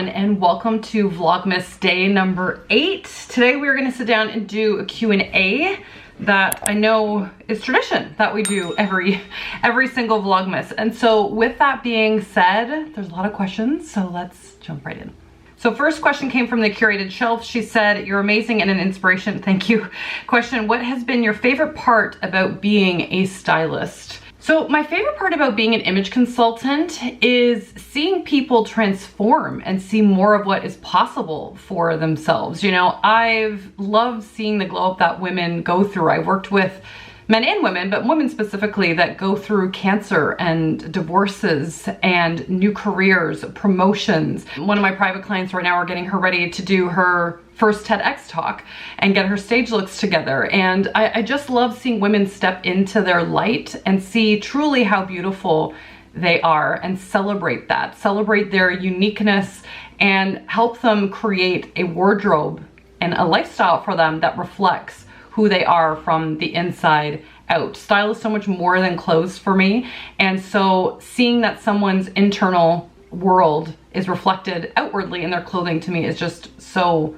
everyone, and welcome to Vlogmas day number 8. Today we're going to sit down and do a Q&A that I know is tradition that we do every single Vlogmas. And so with that being said, there's a lot of questions, so let's jump right in. So first question came from the curated shelf. She said, "You're amazing and an inspiration." Thank you. Question: what has been your favorite part about being a stylist? So my favorite part about being an image consultant is seeing people transform and see more of what is possible for themselves. You know, I've loved seeing the glow up that women go through. I've worked with men and women, but women specifically, that go through cancer and divorces and new careers, promotions. One of my private clients right now are getting her ready to do her first TEDx talk and get her stage looks together. And I just love seeing women step into their light and see truly how beautiful they are and celebrate that, celebrate their uniqueness and help them create a wardrobe and a lifestyle for them that reflects who they are from the inside out. Style is so much more than clothes for me. And so seeing that someone's internal world is reflected outwardly in their clothing, to me, is just so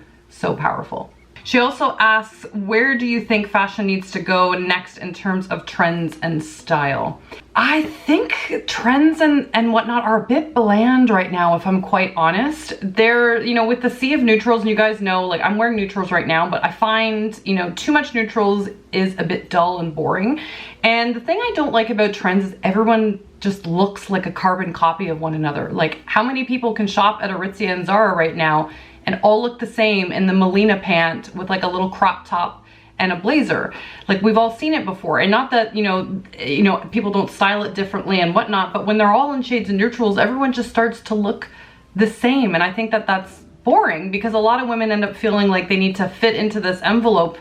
powerful. She also asks, where do you think fashion needs to go next in terms of trends and style? I think trends and whatnot are a bit bland right now, if I'm quite honest. They're, you know, with the sea of neutrals, and you guys know, like, I'm wearing neutrals right now, but I find, you know, too much neutrals is a bit dull and boring. And the thing I don't like about trends is everyone just looks like a carbon copy of one another. Like, how many people can shop at Aritzia and Zara right now and all look the same in the Melina pant with like a little crop top and a blazer? Like, we've all seen it before. And not that, you know, people don't style it differently and whatnot, but when they're all in shades and neutrals, everyone just starts to look the same. And I think that that's boring, because a lot of women end up feeling like they need to fit into this envelope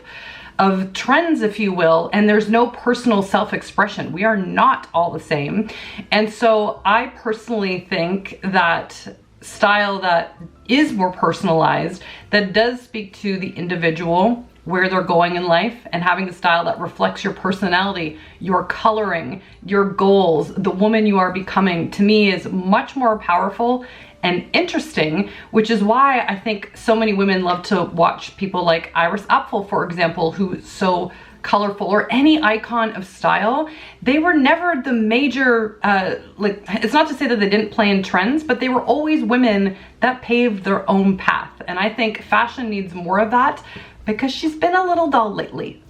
of trends, if you will, and there's no personal self-expression. We are not all the same. And so I personally think that style that is more personalized, that does speak to the individual, where they're going in life, and having a style that reflects your personality, your coloring, your goals, the woman you are becoming, to me is much more powerful and interesting, which is why I think so many women love to watch people like Iris Apfel, for example, who's so colorful, or any icon of style. They were never the major, like, it's not to say that they didn't play in trends, but they were always women that paved their own path. And I think fashion needs more of that, because she's been a little dull lately.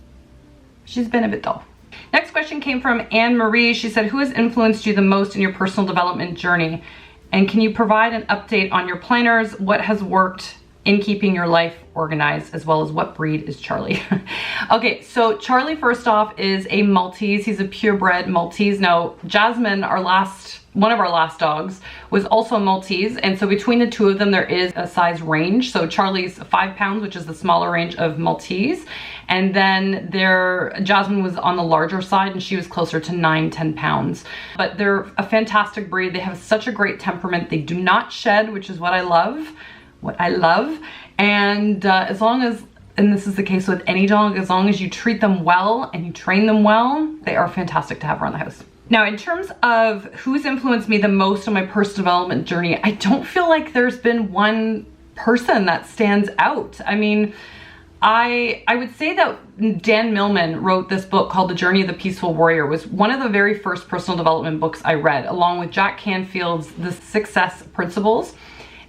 She's been a bit dull. Next question came from Anne Marie. She said, who has influenced you the most in your personal development journey? And can you provide an update on your planners? What has worked in keeping your life organized, as well as what breed is Charlie? Okay, so Charlie, first off, is a Maltese. He's a purebred Maltese. Now, Jasmine, one of our last dogs, was also a Maltese, and so between the two of them there is a size range. So Charlie's 5 pounds, which is the smaller range of Maltese, and then Jasmine was on the larger side, and she was closer to 9-10 pounds. But they're a fantastic breed. They have such a great temperament. They do not shed, which is what I love. And as long as, and this is the case with any dog, as long as you treat them well and you train them well, they are fantastic to have around the house. Now, in terms of who's influenced me the most on my personal development journey, I don't feel like there's been one person that stands out. I mean, I would say that Dan Millman wrote this book called The Journey of the Peaceful Warrior. It was one of the very first personal development books I read, along with Jack Canfield's The Success Principles.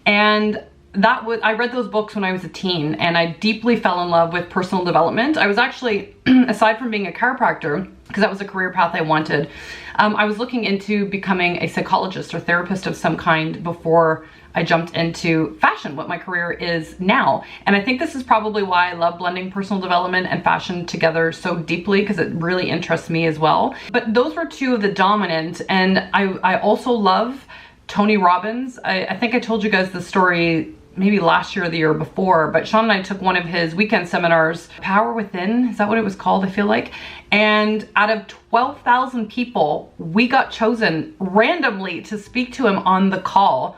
And I read those books when I was a teen, and I deeply fell in love with personal development. I was actually, aside from being a chiropractor, because that was a career path I wanted, I was looking into becoming a psychologist or therapist of some kind before I jumped into fashion, what my career is now. And I think this is probably why I love blending personal development and fashion together so deeply, because it really interests me as well. But those were two of the dominant, and I also love Tony Robbins. I think I told you guys the story maybe last year or the year before, but Sean and I took one of his weekend seminars, Power Within, is that what it was called, I feel like? And out of 12,000 people, we got chosen randomly to speak to him on the call.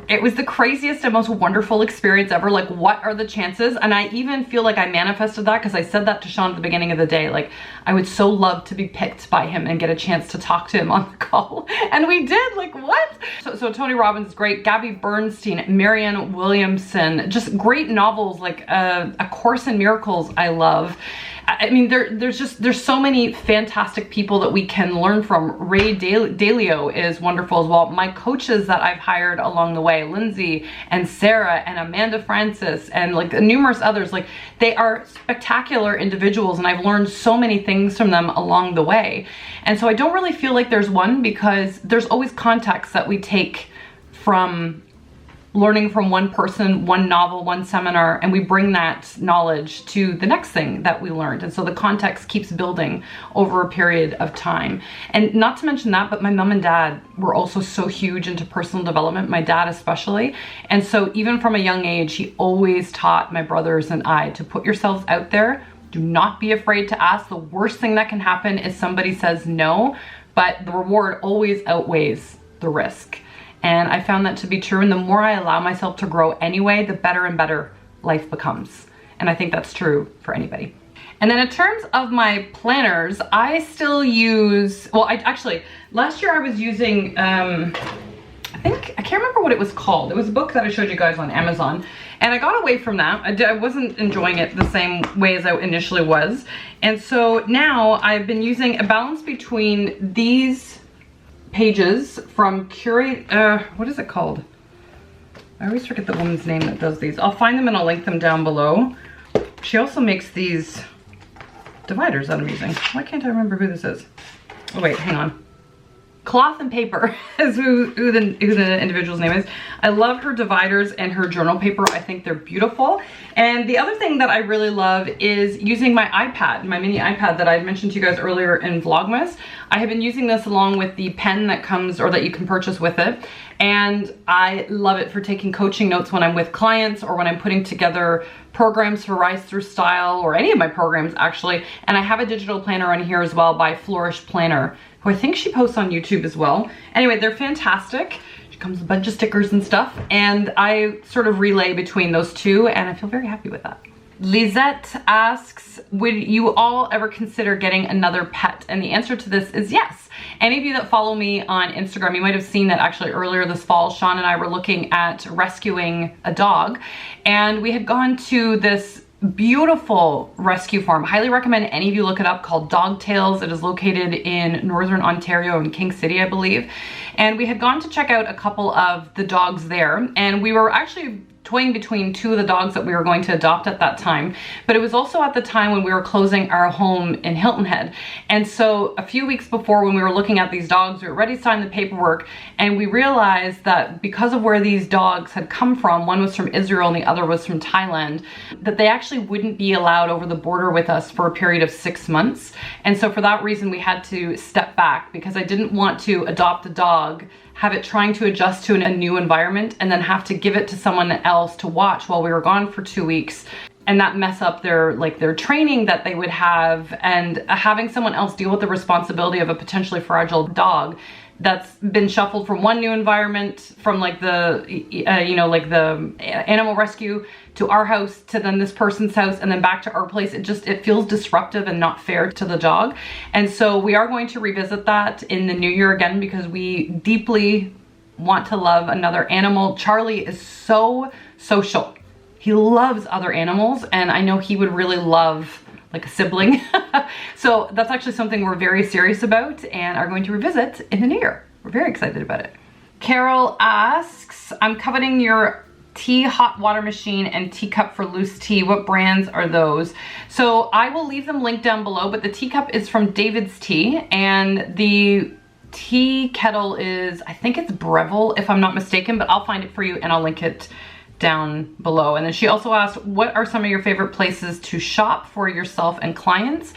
It was the craziest and most wonderful experience ever. Like, what are the chances? And I even feel like I manifested that, because I said that to Sean at the beginning of the day. Like, I would so love to be picked by him and get a chance to talk to him on the call. And we did. Like, what? So Tony Robbins is great. Gabby Bernstein, Marianne Williamson, just great novels, like A Course in Miracles I love. I mean, there's so many fantastic people that we can learn from. Ray Dalio is wonderful as well. My coaches that I've hired along the way, Lindsay and Sarah and Amanda Francis and like numerous others, like they are spectacular individuals, and I've learned so many things from them along the way. And so I don't really feel like there's one, because there's always context that we take from learning from one person, one novel, one seminar, and we bring that knowledge to the next thing that we learned. And so the context keeps building over a period of time. And not to mention that, but my mom and dad were also so huge into personal development, my dad especially. And so even from a young age, he always taught my brothers and I to put yourselves out there. Do not be afraid to ask. The worst thing that can happen is somebody says no, but the reward always outweighs the risk. And I found that to be true. And the more I allow myself to grow anyway, the better and better life becomes. And I think that's true for anybody. And then in terms of my planners, I still use, well, last year I was using, I can't remember what it was called. It was a book that I showed you guys on Amazon. And I got away from that. I wasn't enjoying it the same way as I initially was. And so now I've been using a balance between these pages from Curate, what is it called? I always forget the woman's name that does these. I'll find them and I'll link them down below. She also makes these dividers that I'm using. Why can't I remember who this is? Oh wait, hang on. Cloth and Paper is who the individual's name is. I love her dividers and her journal paper. I think they're beautiful. And the other thing that I really love is using my iPad, my mini iPad that I mentioned to you guys earlier in Vlogmas. I have been using this along with the pen that comes, or that you can purchase with it. And I love it for taking coaching notes when I'm with clients, or when I'm putting together programs for Rise Through Style, or any of my programs actually. And I have a digital planner on here as well by Flourish Planner, who I think she posts on YouTube as well. Anyway, they're fantastic. She comes with a bunch of stickers and stuff, and I sort of relay between those two, and I feel very happy with that. Lisette asks, would you all ever consider getting another pet? And the answer to this is yes. Any of you that follow me on Instagram, you might have seen that actually earlier this fall, Sean and I were looking at rescuing a dog, and we had gone to this beautiful rescue farm. Highly recommend any of you look it up, called Dog Tales. It is located in Northern Ontario in King City, I believe. And we had gone to check out a couple of the dogs there, and we were actually toying between two of the dogs that we were going to adopt at that time. But it was also at the time when we were closing our home in Hilton Head. And so a few weeks before, when we were looking at these dogs, we were ready to sign the paperwork, and we realized that because of where these dogs had come from, one was from Israel and the other was from Thailand, that they actually wouldn't be allowed over the border with us for a period of 6 months. And so for that reason, we had to step back, because I didn't want to adopt a dog, have it trying to adjust to a new environment, and then have to give it to someone else to watch while we were gone for 2 weeks, and that mess up their training that they would have, and having someone else deal with the responsibility of a potentially fragile dog that's been shuffled from one new environment, from like the animal rescue, to our house, to then this person's house, and then back to our place. It feels disruptive and not fair to the dog. And so we are going to revisit that in the new year again, because we deeply want to love another animal. Charlie is so social. He loves other animals, and I know he would really love like a sibling. So that's actually something we're very serious about and are going to revisit in the new year. We're very excited about it. Carol asks, I'm coveting your tea hot water machine and teacup for loose tea. What brands are those? So I will leave them linked down below, but the teacup is from David's Tea, and the tea kettle is, I think it's Breville if I'm not mistaken, but I'll find it for you and I'll link it down below. And then she also asked, what are some of your favorite places to shop for yourself and clients?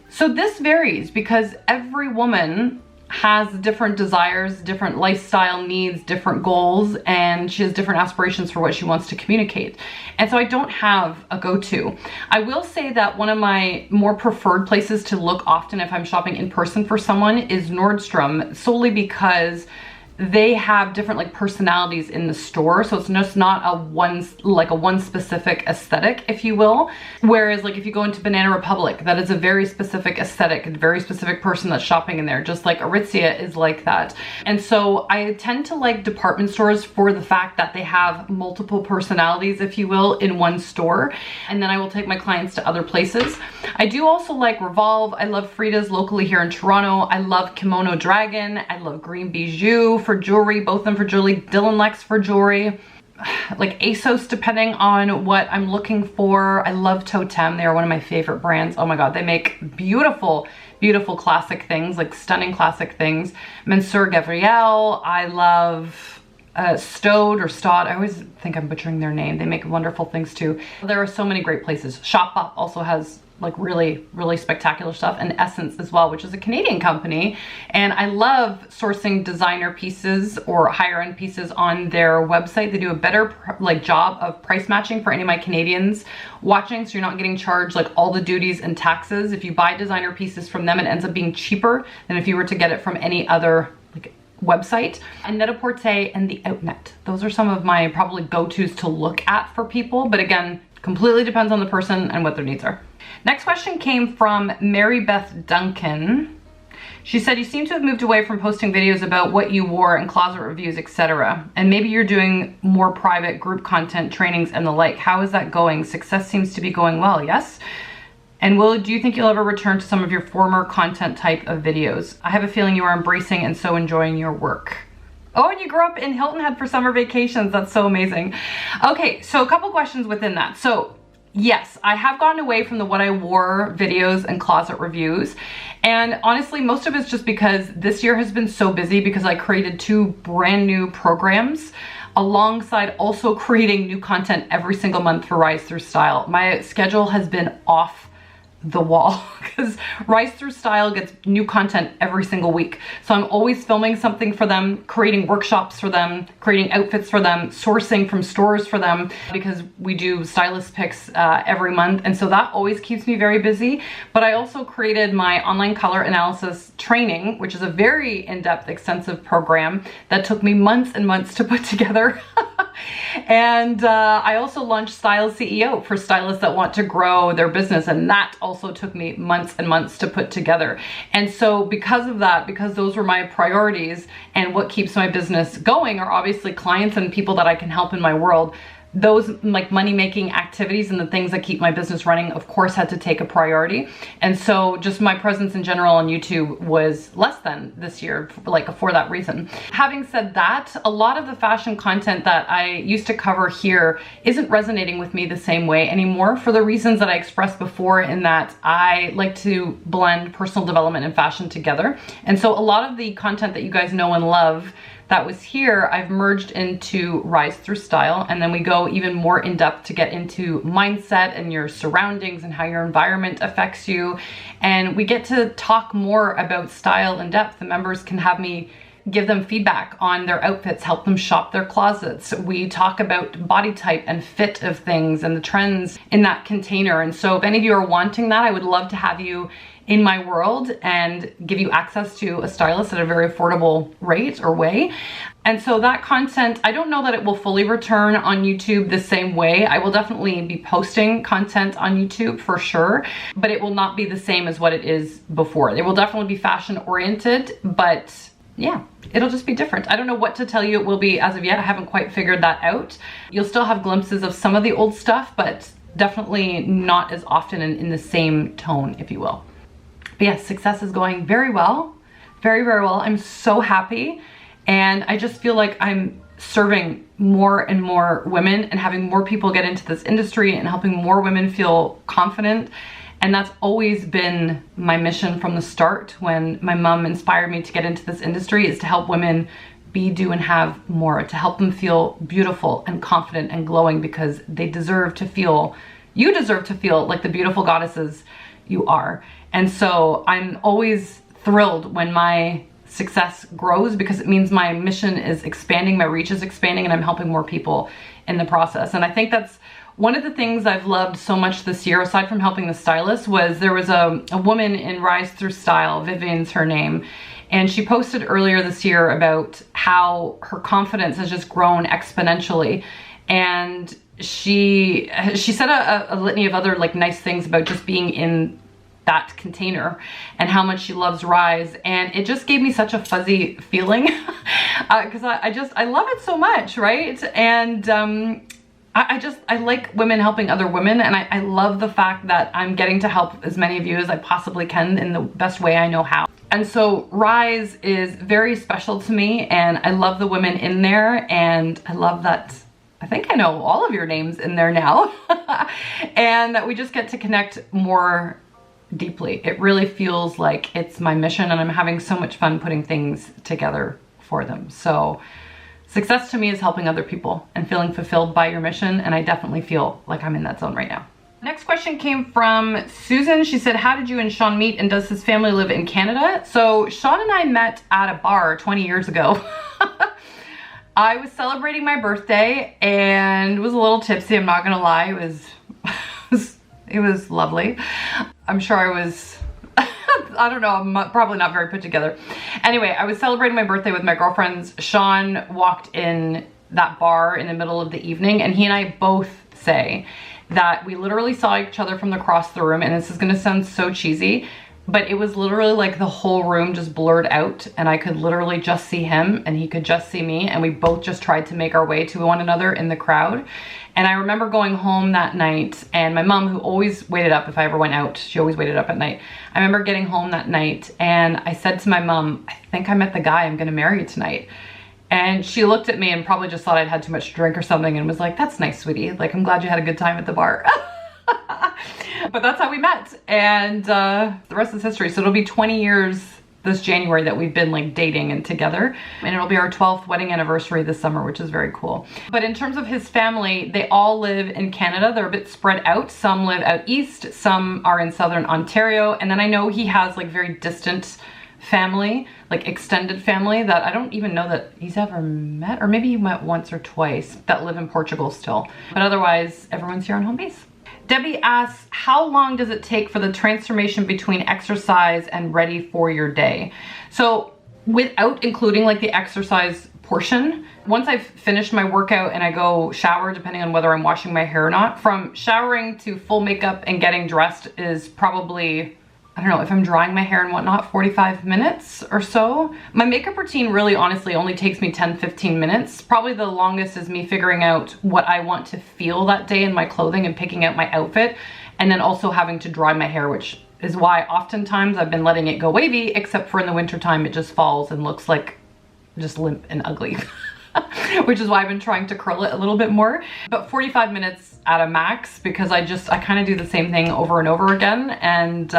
So this varies, because every woman has different desires, different lifestyle needs, different goals, and she has different aspirations for what she wants to communicate. And so I don't have a go-to. I will say that one of my more preferred places to look often if I'm shopping in person for someone is Nordstrom, solely because they have different like personalities in the store. So it's just not a one specific aesthetic, if you will. Whereas like if you go into Banana Republic, that is a very specific aesthetic, a very specific person that's shopping in there, just like Aritzia is like that. And so I tend to like department stores for the fact that they have multiple personalities, if you will, in one store. And then I will take my clients to other places. I do also like Revolve. I love Frida's locally here in Toronto. I love Kimono Dragon. I love Green Bijou for jewelry, both of them for jewelry. Dylan Lex for jewelry. Like ASOS, depending on what I'm looking for. I love Totem. They are one of my favorite brands. Oh my God, they make beautiful, beautiful classic things, like stunning classic things. Monsieur Gabriel. I love Stode or Stod. I always think I'm butchering their name. They make wonderful things too. There are so many great places. Shopbop also has like really, really spectacular stuff, and Essence as well, which is a Canadian company. And I love sourcing designer pieces or higher end pieces on their website. They do a better like job of price matching for any of my Canadians watching, so you're not getting charged like all the duties and taxes. If you buy designer pieces from them, it ends up being cheaper than if you were to get it from any other like website. And Net-a-Porter and the Outnet. Those are some of my probably go-tos to look at for people, but again, completely depends on the person and what their needs are. Next question came from Mary Beth Duncan. She said, you seem to have moved away from posting videos about what you wore and closet reviews, etc. And maybe you're doing more private group content, trainings and the like. How is that going? Success seems to be going well, yes? And do you think you'll ever return to some of your former content type of videos? I have a feeling you are embracing and so enjoying your work. Oh, and you grew up in Hilton Head for summer vacations. That's so amazing. Okay, so a couple questions within that. So yes, I have gotten away from the what I wore videos and closet reviews. And honestly, most of it's just because this year has been so busy because I created 2 brand new programs alongside also creating new content every single month for Rise Through Style. My schedule has been off the wall because Rise Through Style gets new content every single week. So I'm always filming something for them, creating workshops for them, creating outfits for them, sourcing from stores for them, because we do stylist picks every month. And so that always keeps me very busy. But I also created my online color analysis training, which is a very in-depth, extensive program that took me months and months to put together. And I also launched Style CEO for stylists that want to grow their business, and that also took me months and months to put together. And so because of that, because those were my priorities and what keeps my business going are obviously clients and people that I can help in my world, those like money-making activities and the things that keep my business running, of course, had to take a priority. And so just my presence in general on YouTube was less than this year, like for that reason. Having said that, a lot of the fashion content that I used to cover here isn't resonating with me the same way anymore for the reasons that I expressed before, in that I like to blend personal development and fashion together. And so a lot of the content that you guys know and love that was here, I've merged into Rise Through Style, and then we go even more in depth to get into mindset and your surroundings and how your environment affects you. And we get to talk more about style in depth. The members can have me give them feedback on their outfits, help them shop their closets. We talk about body type and fit of things and the trends in that container. And so if any of you are wanting that, I would love to have you in my world and give you access to a stylist at a very affordable rate or way. And so that content, I don't know that it will fully return on YouTube the same way. I will definitely be posting content on YouTube for sure, but it will not be the same as what it is before. It will definitely be fashion oriented, but yeah, it'll just be different. I don't know what to tell you it will be as of yet. I haven't quite figured that out. You'll still have glimpses of some of the old stuff, but definitely not as often in the same tone, if you will. But yes, success is going very well, very, very well. I'm so happy. And I just feel like I'm serving more and more women and having more people get into this industry and helping more women feel confident. And that's always been my mission from the start when my mom inspired me to get into this industry, is to help women be, do, and have more, to help them feel beautiful and confident and glowing, because they deserve to feel, you deserve to feel like the beautiful goddesses you are. And so I'm always thrilled when my success grows, because it means my mission is expanding, my reach is expanding, and I'm helping more people in the process. And I think that's One of the things I've loved so much this year, aside from helping the stylist, was there was a woman in Rise Through Style, Vivian's her name, and she posted earlier this year about how her confidence has just grown exponentially. And she said a litany of other like nice things about just being in that container and how much she loves Rise, and it just gave me such a fuzzy feeling because I love it so much, right? And I like women helping other women, and I love the fact that I'm getting to help as many of you as I possibly can in the best way I know how. And so Rise is very special to me, and I love the women in there, and I love that I think I know all of your names in there now and that we just get to connect more deeply. It really feels like it's my mission, and I'm having so much fun putting things together for them. So success to me is helping other people and feeling fulfilled by your mission, and I definitely feel like I'm in that zone right now. Next question came from Susan. She said, how did you and Sean meet, and does his family live in Canada? So Sean and I met at a bar 20 years ago. I was celebrating my birthday and was a little tipsy, I'm not gonna lie. It was lovely. I'm sure I was, I don't know, I'm probably not very put together. Anyway, I was celebrating my birthday with my girlfriends. Sean walked in that bar in the middle of the evening, and he and I both say that we literally saw each other from across the room, and this is gonna sound so cheesy, but it was literally like the whole room just blurred out, and I could literally just see him and he could just see me, and we both just tried to make our way to one another in the crowd. And I remember going home that night, and my mom, who always waited up if I ever went out, she always waited up at night. I remember getting home that night and I said to my mom, I think I met the guy I'm gonna marry tonight. And she looked at me and probably just thought I'd had too much to drink or something and was like, that's nice, sweetie. Like, I'm glad you had a good time at the bar. But that's how we met, and the rest is history. So it'll be 20 years this January that we've been like dating and together, and it'll be our 12th wedding anniversary this summer, which is very cool. But in terms of his family, they all live in Canada. They're a bit spread out. Some live out east, some are in southern Ontario, and then I know he has like very distant family, like extended family that I don't even know that he's ever met, or maybe he met once or twice, that live in Portugal still. But otherwise, everyone's here on home base. Debbie asks, how long does it take for the transformation between exercise and ready for your day? So without including like the exercise portion, once I've finished my workout and I go shower, depending on whether I'm washing my hair or not, from showering to full makeup and getting dressed is probably, I don't know, if I'm drying my hair and whatnot, 45 minutes or so. My makeup routine really honestly only takes me 10-15 minutes. Probably the longest is me figuring out what I want to feel that day in my clothing and picking out my outfit, and then also having to dry my hair, which is why oftentimes I've been letting it go wavy, except for in the wintertime it just falls and looks like just limp and ugly. Which is why I've been trying to curl it a little bit more. But 45 minutes at a max, because I kind of do the same thing over and over again, and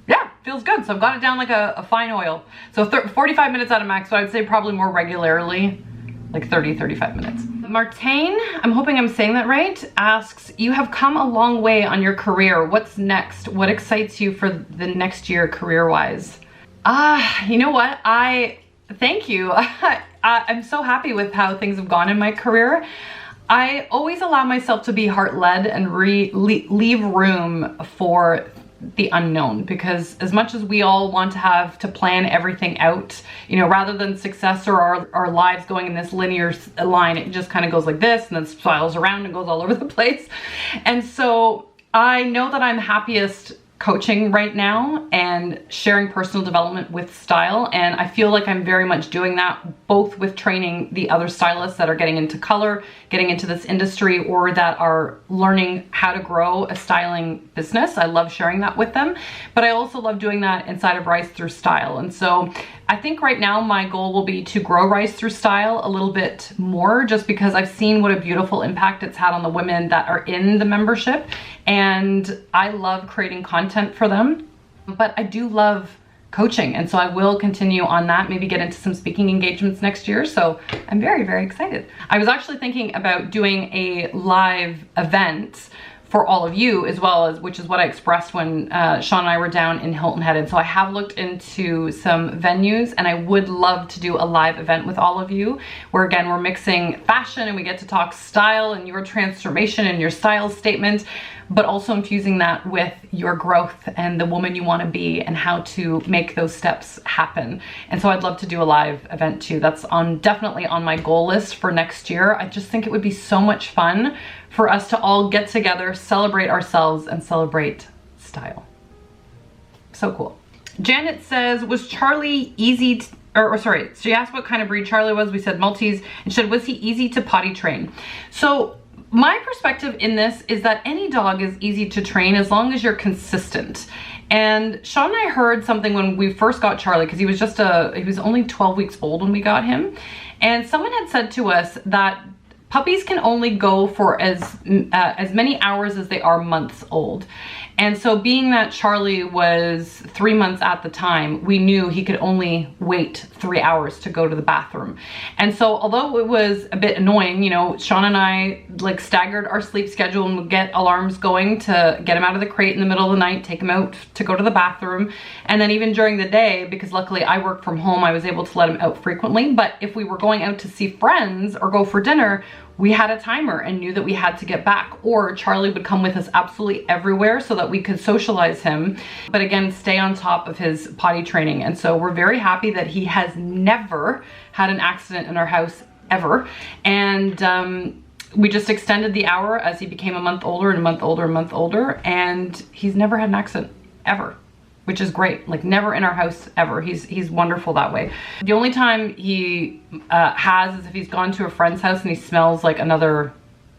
yeah, feels good. So I've got it down like a fine oil. So 45 minutes at a max, but I'd say probably more regularly, like 30-35 minutes. Martine, I'm hoping I'm saying that right, asks, you have come a long way on your career. What's next? What excites you for the next year career-wise? You know what? Thank you. I'm so happy with how things have gone in my career. I always allow myself to be heart-led and leave room for the unknown, because as much as we all want to have to plan everything out, you know, rather than success or our lives going in this linear line, it just kind of goes like this and then spirals around and goes all over the place. And so I know that I'm happiest coaching right now and sharing personal development with style, and I feel like I'm very much doing that both with training the other stylists that are getting into color, getting into this industry, or that are learning how to grow a styling business. I love sharing that with them, but I also love doing that inside of Rise Through Style. And so I think right now my goal will be to grow Rise Through Style a little bit more, just because I've seen what a beautiful impact it's had on the women that are in the membership, and I love creating content for them. But I do love coaching, and so I will continue on that, maybe get into some speaking engagements next year. So I'm very, very excited. I was actually thinking about doing a live event for all of you as well, as which is what I expressed when Sean and I were down in Hilton Head. And so I have looked into some venues, and I would love to do a live event with all of you where, again, we're mixing fashion and we get to talk style and your transformation and your style statement, but also infusing that with your growth and the woman you want to be and how to make those steps happen. And so I'd love to do a live event too. That's definitely on my goal list for next year. I just think it would be so much fun for us to all get together, celebrate ourselves, and celebrate style. So cool. Janet says, was Charlie easy to, or sorry, she asked what kind of breed Charlie was. We said Maltese, and she said, was he easy to potty train? So my perspective in this is that any dog is easy to train as long as you're consistent. And Sean and I heard something when we first got Charlie, because he was only 12 weeks old when we got him. And someone had said to us that puppies can only go for as many hours as they are months old. And so being that Charlie was 3 months at the time, we knew he could only wait 3 hours to go to the bathroom. And so although it was a bit annoying, you know, Sean and I like staggered our sleep schedule and would get alarms going to get him out of the crate in the middle of the night, take him out to go to the bathroom. And then even during the day, because luckily I work from home, I was able to let him out frequently. But if we were going out to see friends or go for dinner, we had a timer and knew that we had to get back, or Charlie would come with us absolutely everywhere so that we could socialize him, but again, stay on top of his potty training. And so we're very happy that he has never had an accident in our house ever. And we just extended the hour as he became a month older and a month older and a month older, and he's never had an accident ever, which is great. Like, never in our house ever. He's wonderful that way. The only time he has is if he's gone to a friend's house and he smells like another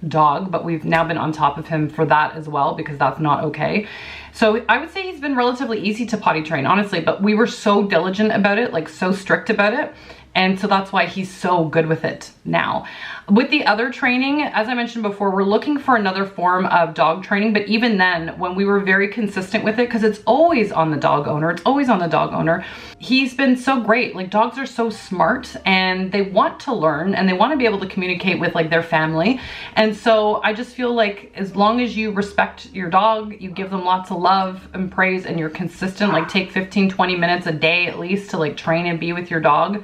dog, but we've now been on top of him for that as well, because that's not okay. So I would say he's been relatively easy to potty train, honestly, but we were so diligent about it, like so strict about it. And so that's why he's so good with it now. With the other training, as I mentioned before, we're looking for another form of dog training. But even then, when we were very consistent with it, because it's always on the dog owner, he's been so great. Like, dogs are so smart and they want to learn and they want to be able to communicate with like their family. And so I just feel like as long as you respect your dog, you give them lots of love and praise, and you're consistent, like take 15-20 minutes a day at least to like train and be with your dog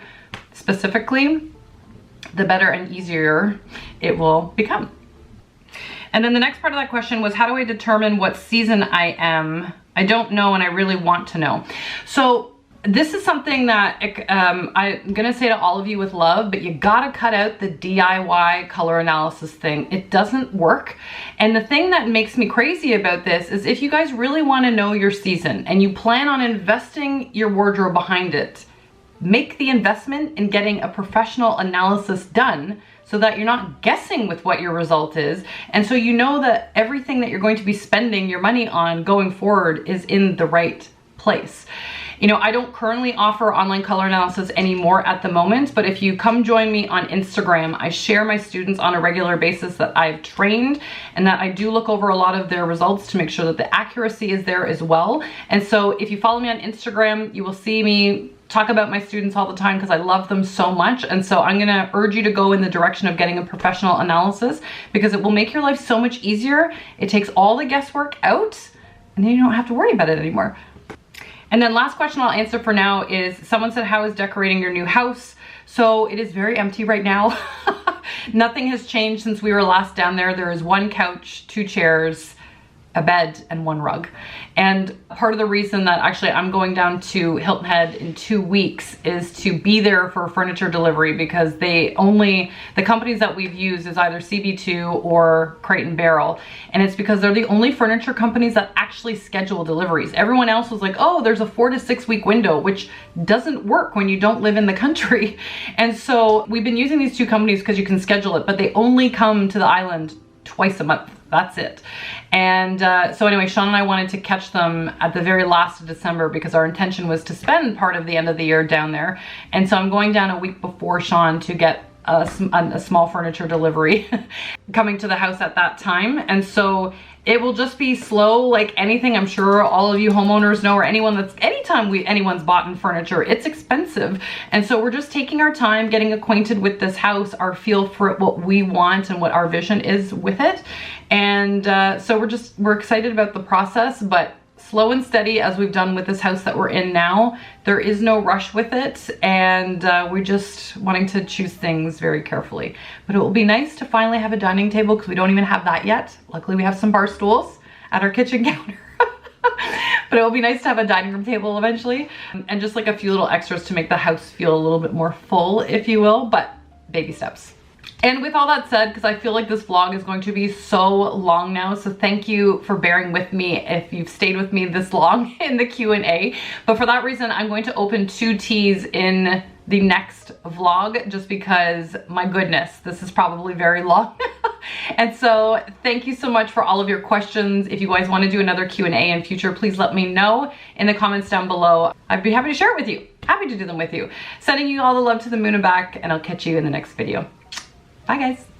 specifically, the better and easier it will become. And then the next part of that question was, how do I determine what season I am? I don't know, and I really want to know. So this is something that I'm gonna say to all of you with love, but you gotta cut out the DIY color analysis thing. It doesn't work. And the thing that makes me crazy about this is if you guys really wanna know your season and you plan on investing your wardrobe behind it, make the investment in getting a professional analysis done so that you're not guessing with what your result is. And so you know that everything that you're going to be spending your money on going forward is in the right place. You know, I don't currently offer online color analysis anymore at the moment, but if you come join me on Instagram, I share my students on a regular basis that I've trained, and that I do look over a lot of their results to make sure that the accuracy is there as well. And so if you follow me on Instagram, you will see me talk about my students all the time because I love them so much. And so I'm gonna urge you to go in the direction of getting a professional analysis, because it will make your life so much easier. It takes all the guesswork out, and then you don't have to worry about it anymore. And then last question I'll answer for now is, someone said, how is decorating your new house? So it is very empty right now. Nothing has changed since we were last down there. There is one couch, 2 chairs, a bed, and 1 rug. And part of the reason that actually I'm going down to Hilton Head in 2 weeks is to be there for furniture delivery, because the companies that we've used is either CB2 or Crate and Barrel. And it's because they're the only furniture companies that actually schedule deliveries. Everyone else was like, oh, there's a 4 to 6 week window, which doesn't work when you don't live in the country. And so we've been using these 2 companies because you can schedule it, but they only come to the island twice a month. That's it. And so anyway, Sean and I wanted to catch them at the very last of December, because our intention was to spend part of the end of the year down there. And so I'm going down a week before Sean to get a small furniture delivery coming to the house at that time. And so It will just be slow like anything. I'm sure all of you homeowners know, or anytime anyone's bought in furniture, it's expensive. And so we're just taking our time, getting acquainted with this house, our feel for it, what we want and what our vision is with it. And so we're excited about the process, but slow and steady as we've done with this house that we're in now. There is no rush with it, and we're just wanting to choose things very carefully. But it will be nice to finally have a dining table, because we don't even have that yet. Luckily we have some bar stools at our kitchen counter. But it will be nice to have a dining room table eventually, and just like a few little extras to make the house feel a little bit more full, if you will, but baby steps. And with all that said, because I feel like this vlog is going to be so long now, so thank you for bearing with me if you've stayed with me this long in the Q&A. But for that reason, I'm going to open 2 teas in the next vlog, just because, my goodness, this is probably very long. And so thank you so much for all of your questions. If you guys want to do another Q&A in future, please let me know in the comments down below. I'd be happy to share it with you. Happy to do them with you. Sending you all the love to the moon and back, and I'll catch you in the next video. Bye guys.